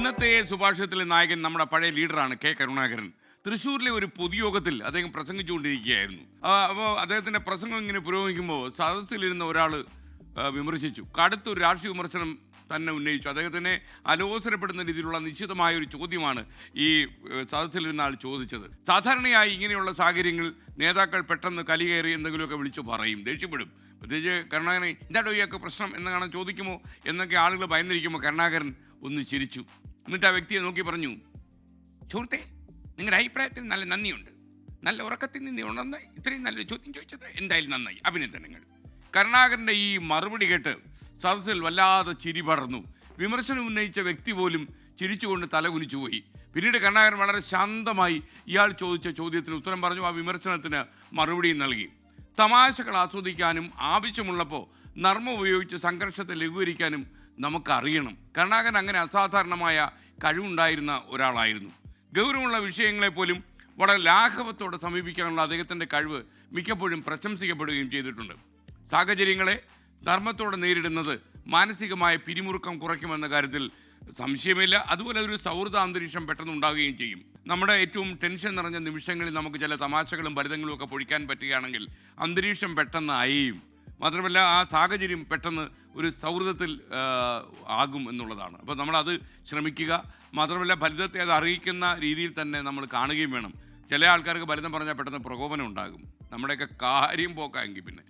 ഇന്നത്തെ സുഭാഷിതത്തിലെ നായകൻ നമ്മുടെ പഴയ ലീഡറാണ് കെ കരുണാകരൻ. തൃശ്ശൂരിലെ ഒരു പൊതുയോഗത്തിൽ അദ്ദേഹം പ്രസംഗിച്ചുകൊണ്ടിരിക്കുകയായിരുന്നു. അപ്പോൾ അദ്ദേഹത്തിൻ്റെ പ്രസംഗം ഇങ്ങനെ പുരോഗമിക്കുമ്പോൾ സദസ്സിലിരുന്ന ഒരാൾ വിമർശിച്ചു. കടുത്തൊരു രാഷ്ട്രീയ വിമർശനം തന്നെ ഉന്നയിച്ചു. അദ്ദേഹത്തിനെ അലോസരപ്പെടുന്ന രീതിയിലുള്ള നിശ്ചിതമായ ഒരു ചോദ്യമാണ് ഈ സദസ്സിലിരുന്ന ആൾ ചോദിച്ചത്. സാധാരണയായി ഇങ്ങനെയുള്ള സാഹചര്യങ്ങളിൽ നേതാക്കൾ പെട്ടെന്ന് കലികയറി എന്തെങ്കിലുമൊക്കെ വിളിച്ചു പറയും, ദേഷ്യപ്പെടും. പ്രത്യേകിച്ച് കരുണാകരൻ എന്താടോ ഇയാൾക്ക് പ്രശ്നം എന്നങ്ങനെ ചോദിക്കുമോ എന്നൊക്കെ ആളുകൾ ഭയന്നിരിക്കുമ്പോൾ കരുണാകരൻ ഒന്ന് ചിരിച്ചു. എന്നിട്ട് ആ വ്യക്തിയെ നോക്കി പറഞ്ഞു, സുഹൃത്തെ, നിങ്ങളുടെ അഭിപ്രായത്തിന് നല്ല നന്ദിയുണ്ട്. നല്ല ഉറക്കത്തിൽ നിന്ന് ഉണർന്ന് ഇത്രയും നല്ലൊരു ചോദ്യം ചോദിച്ചത് എന്തായാലും നന്നായി, അഭിനന്ദനങ്ങൾ. കരുണാകരൻ്റെ ഈ മറുപടി കേട്ട് സദസ്സിൽ വല്ലാതെ ചിരി പടർന്നു. വിമർശനം ഉന്നയിച്ച വ്യക്തി പോലും ചിരിച്ചുകൊണ്ട് തലകുനിച്ചു പോയി. പിന്നീട് കരുണാകരൻ വളരെ ശാന്തമായി ഇയാൾ ചോദിച്ച ചോദ്യത്തിന് ഉത്തരം പറഞ്ഞു. ആ വിമർശനത്തിന് മറുപടിയും നൽകി. തമാശകൾ ആസ്വദിക്കാനും ആവശ്യമുള്ളപ്പോൾ നർമ്മം ഉപയോഗിച്ച് സംഘർഷത്തെ ലഘൂകരിക്കാനും നമുക്കറിയണം. കരുണാകരൻ അങ്ങനെ അസാധാരണമായ കഴിവുണ്ടായിരുന്ന ഒരാളായിരുന്നു. ഗൗരവമുള്ള വിഷയങ്ങളെപ്പോലും വളരെ ലാഘവത്തോടെ സമീപിക്കാനുള്ള അദ്ദേഹത്തിൻ്റെ കഴിവ് മിക്കപ്പോഴും പ്രശംസിക്കപ്പെടുകയും ചെയ്തിട്ടുണ്ട്. സാഹചര്യങ്ങളെ ധർമ്മത്തോടെ നേരിടുന്നത് മാനസികമായ പിരിമുറുക്കം കുറയ്ക്കുമെന്ന കാര്യത്തിൽ സംശയമില്ല. അതുപോലെ ഒരു സൗഹൃദ അന്തരീക്ഷം പെട്ടെന്ന് ഉണ്ടാകുകയും ചെയ്യും. നമ്മുടെ ഏറ്റവും ടെൻഷൻ നിറഞ്ഞ നിമിഷങ്ങളിൽ നമുക്ക് ചില തമാശകളും ഫലിതങ്ങളും ഒക്കെ പൊഴിക്കാൻ പറ്റുകയാണെങ്കിൽ അന്തരീക്ഷം പെട്ടെന്ന് അയയും. മാത്രമല്ല ആ സാഹചര്യം പെട്ടെന്ന് ഒരു സൗഹൃദത്തിൽ ആകും എന്നുള്ളതാണ്. അപ്പോൾ നമ്മളത് ശ്രമിക്കുക. മാത്രമല്ല ഫലിതത്തെ അത് അറിയിക്കുന്ന രീതിയിൽ തന്നെ നമ്മൾ കാണുകയും വേണം. ചില ആൾക്കാർക്ക് ഫലിതം പറഞ്ഞാൽ പെട്ടെന്ന് പ്രകോപനം ഉണ്ടാകും. നമ്മുടെയൊക്കെ കാര്യം പോക്കാമെങ്കിൽ പിന്നെ